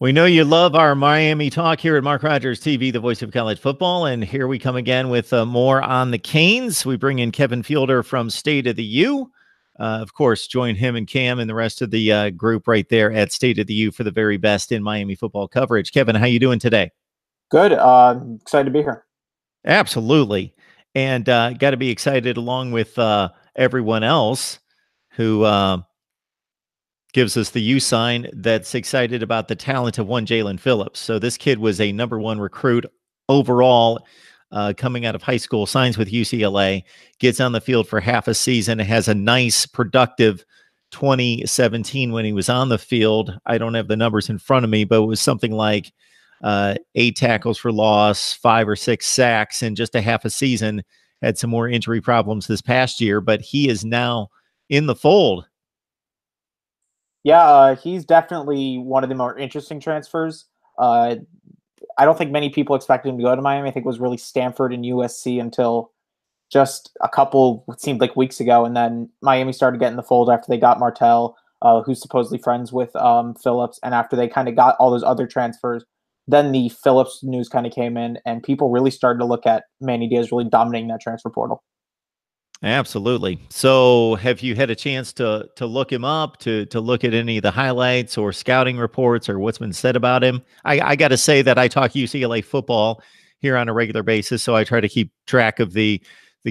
We know you love our Miami talk here at Mark Rogers TV, the voice of college football. And here we come again with more on the Canes. We bring in Kevin Fielder from State of the U. Of course, join him and Cam and the rest of the group right there at State of the U for the very best in Miami football coverage. Kevin, how you doing today? Good. Excited to be here. Absolutely. And got to be excited along with everyone else who gives us the U sign that's excited about the talent of one Jalen Phillips. So this kid was a #1 recruit overall coming out of high school, signs with UCLA, gets on the field for half a season, has a nice, productive 2017 when he was on the field. I don't have the numbers in front of me, but it was something like 8 tackles for loss, 5 or 6 sacks in just a half a season. Had some more injury problems this past year, but he is now in the fold. Yeah, he's definitely one of the more interesting transfers. I don't think many people expected him to go to Miami. I think it was really Stanford and USC until just a couple, it seemed like weeks ago. And then Miami started getting the fold after they got Martell, who's supposedly friends with Phillips. And after they kind of got all those other transfers, then the Phillips news kind of came in and people really started to look at Manny Diaz really dominating that transfer portal. Absolutely. So, have you had a chance to look him up, to look at any of the highlights or scouting reports or what's been said about him? I got to say that I talk UCLA football here on a regular basis, so I try to keep track of the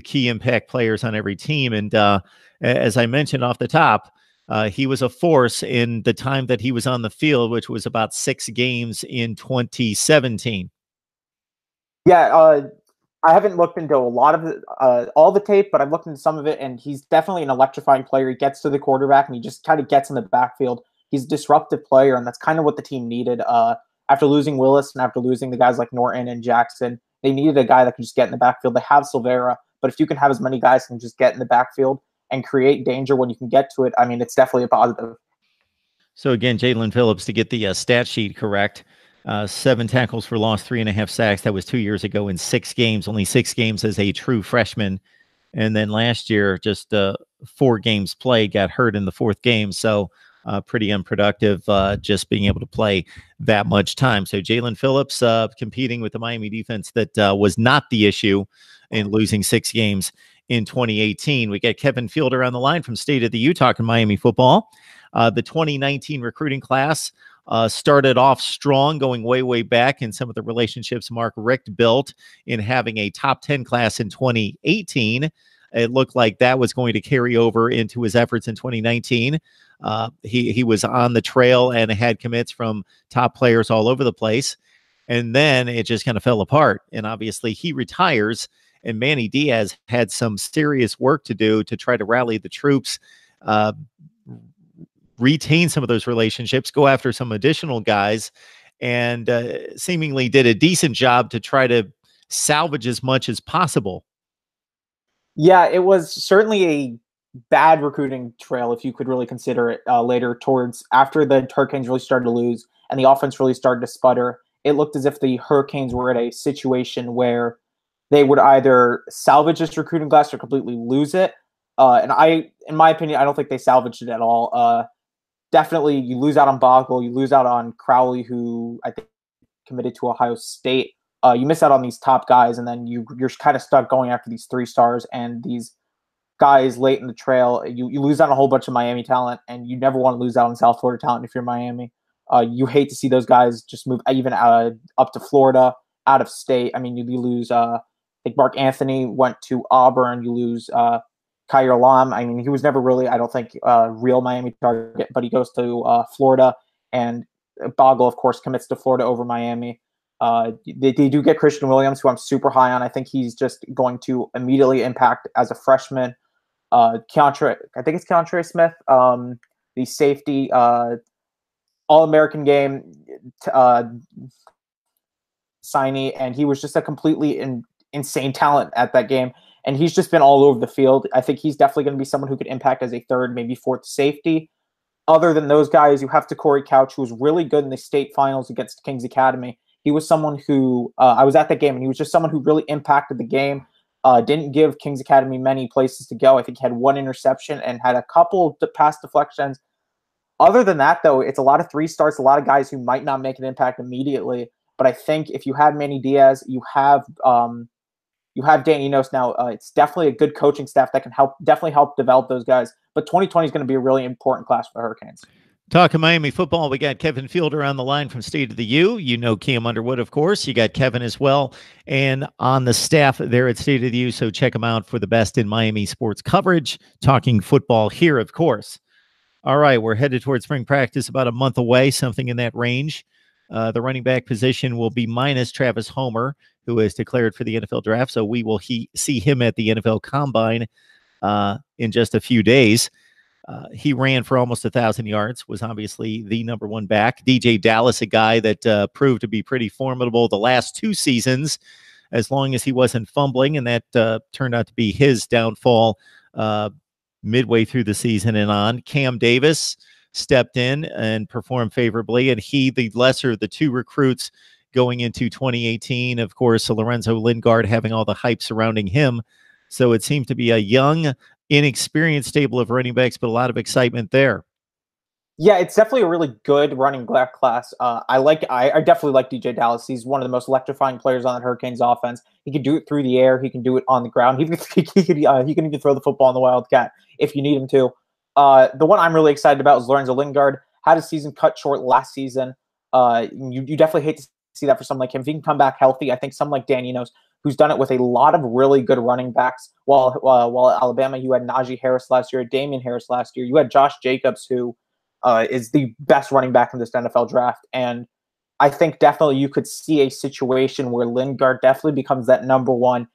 key impact players on every team. And as I mentioned off the top, he was a force in the time that he was on the field, which was about 6 games in 2017. Yeah, I haven't looked into a lot of all the tape, but I've looked into some of it, and he's definitely an electrifying player. He gets to the quarterback, and he just kind of gets in the backfield. He's a disruptive player, and that's kind of what the team needed. After losing Willis and after losing the guys like Norton and Jackson, they needed a guy that could just get in the backfield. They have Silvera, but if you can have as many guys who can just get in the backfield and create danger when you can get to it, I mean, it's definitely a positive. So again, Jalen Phillips, to get the stat sheet correct, 7 tackles for loss, 3.5 sacks. That was 2 years ago in 6 games, only 6 games as a true freshman. And then last year, just 4 games played, got hurt in the 4th game. So pretty unproductive, just being able to play that much time. So Jalen Phillips competing with the Miami defense that was not the issue in losing 6 games in 2018. We got Kevin Fielder on the line from State of the U talking Miami football. The 2019 recruiting class started off strong, going way, way back in some of the relationships Mark Richt built in having a top 10 class in 2018. It looked like that was going to carry over into his efforts in 2019. He was on the trail and had commits from top players all over the place. And then it just kind of fell apart. And obviously he retires, and Manny Diaz had some serious work to do to try to rally the troops, retain some of those relationships, go after some additional guys, and seemingly did a decent job to try to salvage as much as possible. Yeah, it was certainly a bad recruiting trail, if you could really consider it, later towards after the Hurricanes really started to lose and the offense really started to sputter. It looked as if the Hurricanes were at a situation where they would either salvage this recruiting class or completely lose it. In my opinion, I don't think they salvaged it at all. Definitely, you lose out on Bogle, you lose out on Crowley, who I think committed to Ohio State. You miss out on these top guys, and then you're kind of stuck going after these 3 stars and these guys late in the trail. You lose out on a whole bunch of Miami talent, and you never want to lose out on South Florida talent if you're Miami. You hate to see those guys just move even up to Florida, out of state. I mean, you lose, I think Mark Anthony went to Auburn. You lose Kyer Lam. I mean, he was never really, I don't think, real Miami target, but he goes to Florida, and Bogle, of course, commits to Florida over Miami. They do get Christian Williams, who I'm super high on. I think he's just going to immediately impact as a freshman. I think it's Keontre Smith, the safety, All-American game signee, and he was just a completely insane talent at that game. And he's just been all over the field. I think he's definitely going to be someone who could impact as a 3rd, maybe 4th safety. Other than those guys, you have to Corey Couch, who was really good in the state finals against Kings Academy. He was someone who I was at that game, and he was just someone who really impacted the game. Didn't give Kings Academy many places to go. I think he had 1 interception and had a couple pass deflections. Other than that, though, it's a lot of 3 starts, a lot of guys who might not make an impact immediately. But I think if you have Manny Diaz, you have Dan Enos now. It's definitely a good coaching staff that can definitely help develop those guys. But 2020 is going to be a really important class for the Hurricanes. Talking Miami football, we got Kevin Fielder on the line from State of the U. You know Cam Underwood, of course. You got Kevin as well, and on the staff there at State of the U. So check them out for the best in Miami sports coverage, talking football here, of course. All right, we're headed towards spring practice, about a month away, something in that range. The running back position will be minus Travis Homer, who is declared for the NFL draft. So we will see him at the NFL Combine in just a few days. He ran for almost 1,000 yards, was obviously the number one back. DJ Dallas, a guy that proved to be pretty formidable the last 2 seasons, as long as he wasn't fumbling, and that turned out to be his downfall midway through the season and on. Cam Davis stepped in and performed favorably, and he, the lesser of the 2 recruits going into 2018, of course, Lorenzo Lingard having all the hype surrounding him. So it seemed to be a young, inexperienced stable of running backs, but a lot of excitement there. Yeah, it's definitely a really good running back class. I definitely like DJ Dallas. He's one of the most electrifying players on that Hurricanes offense. He can do it through the air. He can do it on the ground. He can even throw the football on the Wildcat if you need him to. The one I'm really excited about is Lorenzo Lingard. Had his season cut short last season. You definitely hate to see that for someone like him. If he can come back healthy, I think someone like Dan Enos, who's done it with a lot of really good running backs. While at Alabama, you had Najee Harris last year, Damian Harris last year. You had Josh Jacobs, who is the best running back in this NFL draft. And I think definitely you could see a situation where Lingard definitely becomes that number one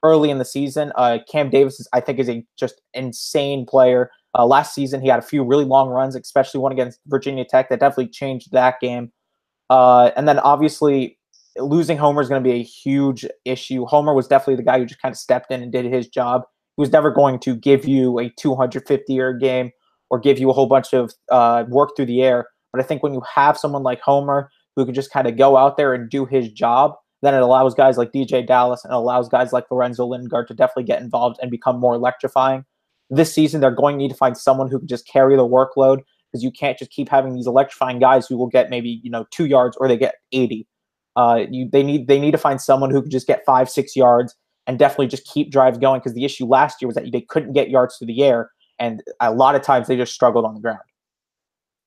early in the season. Cam Davis, I think, is a just insane player. Last season, he had a few really long runs, especially one against Virginia Tech that definitely changed that game. And then obviously losing Homer is going to be a huge issue. Homer was definitely the guy who just kind of stepped in and did his job. He was never going to give you a 250-yard game or give you a whole bunch of work through the air. But I think when you have someone like Homer who can just kind of go out there and do his job, then it allows guys like DJ Dallas and allows guys like Lorenzo Lingard to definitely get involved and become more electrifying. This season, they're going to need to find someone who can just carry the workload, because you can't just keep having these electrifying guys who will get maybe 2 yards or they get 80. They need to find someone who can just get 5-6 yards and definitely just keep drives going, because the issue last year was that they couldn't get yards through the air, and a lot of times they just struggled on the ground.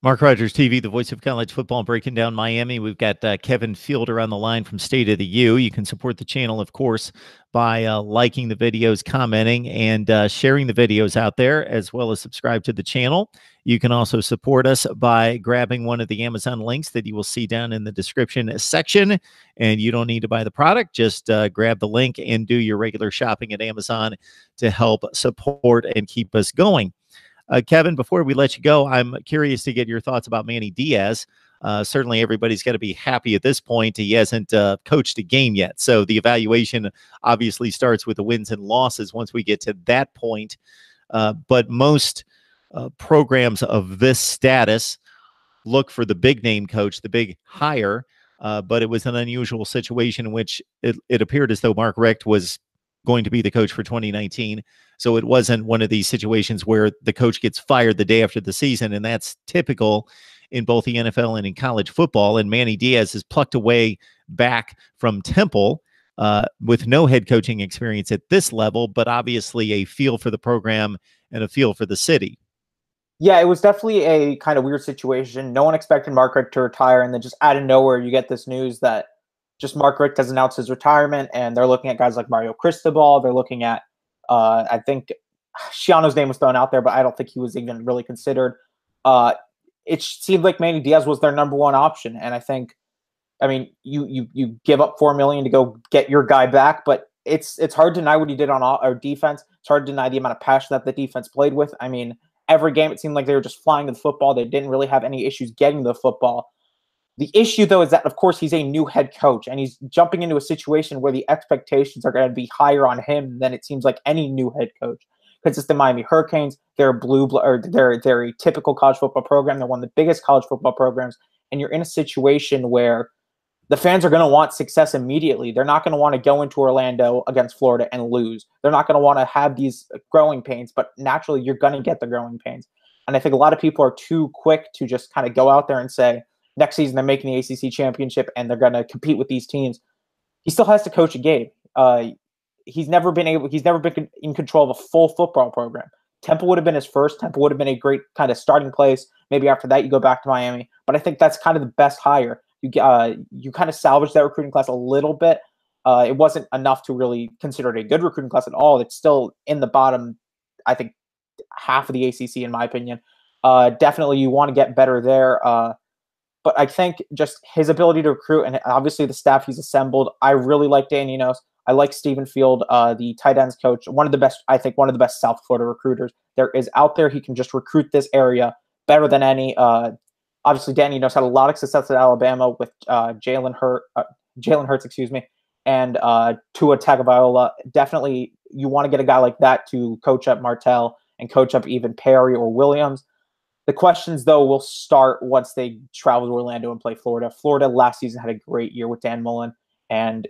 Mark Rogers TV, the voice of college football, breaking down Miami. We've got Kevin Fielder on the line from State of the U. You can support the channel, of course, by liking the videos, commenting, and sharing the videos out there, as well as subscribe to the channel. You can also support us by grabbing one of the Amazon links that you will see down in the description section. And you don't need to buy the product. Just grab the link and do your regular shopping at Amazon to help support and keep us going. Kevin, before we let you go, I'm curious to get your thoughts about Manny Diaz. Certainly everybody's got to be happy at this point. He hasn't coached a game yet. So the evaluation obviously starts with the wins and losses once we get to that point. But most programs of this status look for the big name coach, the big hire. But it was an unusual situation in which it appeared as though Mark Richt was going to be the coach for 2019. So it wasn't one of these situations where the coach gets fired the day after the season, and that's typical in both the NFL and in college football. And Manny Diaz is plucked away back from Temple with no head coaching experience at this level, but obviously a feel for the program and a feel for the city. Yeah, it was definitely a kind of weird situation. No one expected Mark Richt to retire, and then just out of nowhere, you get this news that just Mark Richt has announced his retirement, and they're looking at guys like Mario Cristobal. They're looking at, I think Shiano's name was thrown out there, but I don't think he was even really considered. It seemed like Manny Diaz was their number one option, and I mean, you give up $4 million to go get your guy back, but it's hard to deny what he did on our defense. It's hard to deny the amount of passion that the defense played with. I mean, every game it seemed like they were just flying to the football. They didn't really have any issues getting the football. The issue, though, is that, of course, he's a new head coach, and he's jumping into a situation where the expectations are going to be higher on him than it seems like any new head coach. Because it's the Miami Hurricanes. They're they're a typical college football program. They're one of the biggest college football programs, and you're in a situation where the fans are going to want success immediately. They're not going to want to go into Orlando against Florida and lose. They're not going to want to have these growing pains, but naturally, you're going to get the growing pains. And I think a lot of people are too quick to just kind of go out there and say, next season they're making the ACC championship and they're going to compete with these teams. He still has to coach a game. He's never been in control of a full football program. Temple would have been his first. Temple would have been a great kind of starting place. Maybe after that you go back to Miami. But I think that's kind of the best hire. You kind of salvage that recruiting class a little bit. It wasn't enough to really consider it a good recruiting class at all. It's still in the bottom, I think, half of the ACC in my opinion. Definitely you want to get better there. But I think just his ability to recruit and obviously the staff he's assembled, I really like Dan Enos. I like Stephen Field, the tight ends coach, one of the best South Florida recruiters there is out there. He can just recruit this area better than any. Obviously, Dan Enos had a lot of success at Alabama with Jalen Hurts, and Tua Tagovailoa. Definitely, you want to get a guy like that to coach up Martell and coach up even Perry or Williams. The questions, though, will start once they travel to Orlando and play Florida. Florida last season had a great year with Dan Mullen, and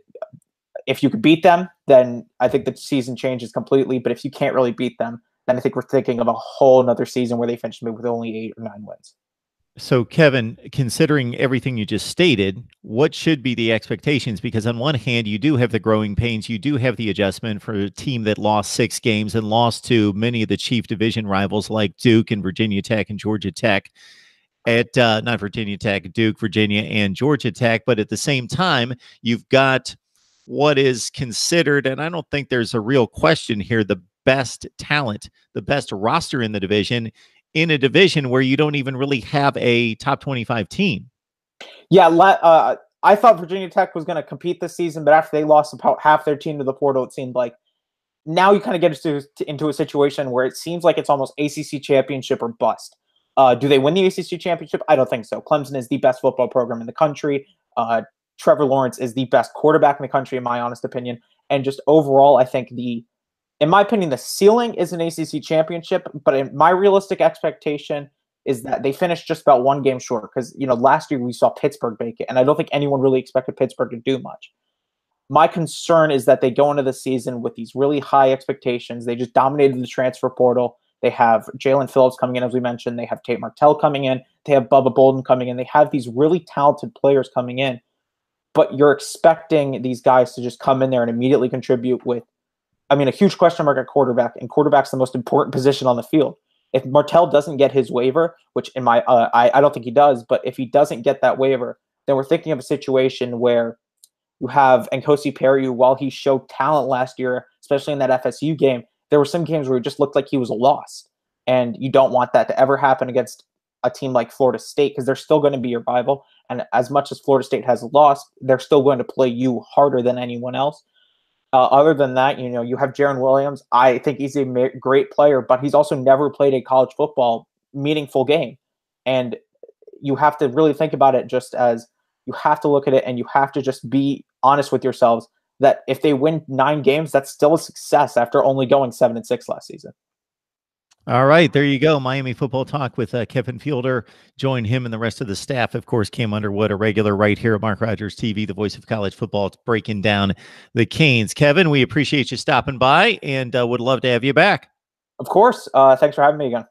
if you could beat them, then I think the season changes completely. But if you can't really beat them, then I think we're thinking of a whole another season where they finish maybe with only 8 or 9 wins. So, Kevin, considering everything you just stated, what should be the expectations? Because on one hand, you do have the growing pains. You do have the adjustment for a team that lost 6 games and lost to many of the chief division rivals like Duke and Virginia Tech and Georgia Tech. At not Virginia Tech, Duke, Virginia, and Georgia Tech. But at the same time, you've got what is considered, and I don't think there's a real question here, the best talent, the best roster in the division, in a division where you don't even really have a top 25 team. Yeah, I thought Virginia Tech was going to compete this season, but after they lost about half their team to the portal, it seemed like now you kind of get into a situation where it seems like it's almost ACC championship or bust. Do they win the ACC championship? I don't think so. Clemson is the best football program in the country. Trevor Lawrence is the best quarterback in the country, in my honest opinion. And just overall, I think in my opinion, the ceiling is an ACC championship, but in my realistic expectation is that they finished just about 1 game short because, last year we saw Pittsburgh make it, and I don't think anyone really expected Pittsburgh to do much. My concern is that they go into the season with these really high expectations. They just dominated the transfer portal. They have Jalen Phillips coming in, as we mentioned. They have Tate Martell coming in. They have Bubba Bolden coming in. They have these really talented players coming in, but you're expecting these guys to just come in there and immediately contribute with, a huge question mark at quarterback, and quarterback's the most important position on the field. If Martell doesn't get his waiver, which I don't think he does, but if he doesn't get that waiver, then we're thinking of a situation where you have Nkosi Perry, who, while he showed talent last year, especially in that FSU game, there were some games where it just looked like he was lost. And you don't want that to ever happen against a team like Florida State because they're still going to be your rival. And as much as Florida State has lost, they're still going to play you harder than anyone else. Other than that, you have Jaron Williams. I think he's a great player, but he's also never played a college football meaningful game. And you have to really think about it just as you have to look at it and you have to just be honest with yourselves that if they win 9 games, that's still a success after only going 7-6 last season. All right, there you go. Miami Football Talk with Kevin Fielder. Join him and the rest of the staff, of course, Cam Underwood, a regular right here at Mark Rogers TV, the voice of college football. It's breaking down the Canes. Kevin, we appreciate you stopping by and would love to have you back. Of course. Thanks for having me again.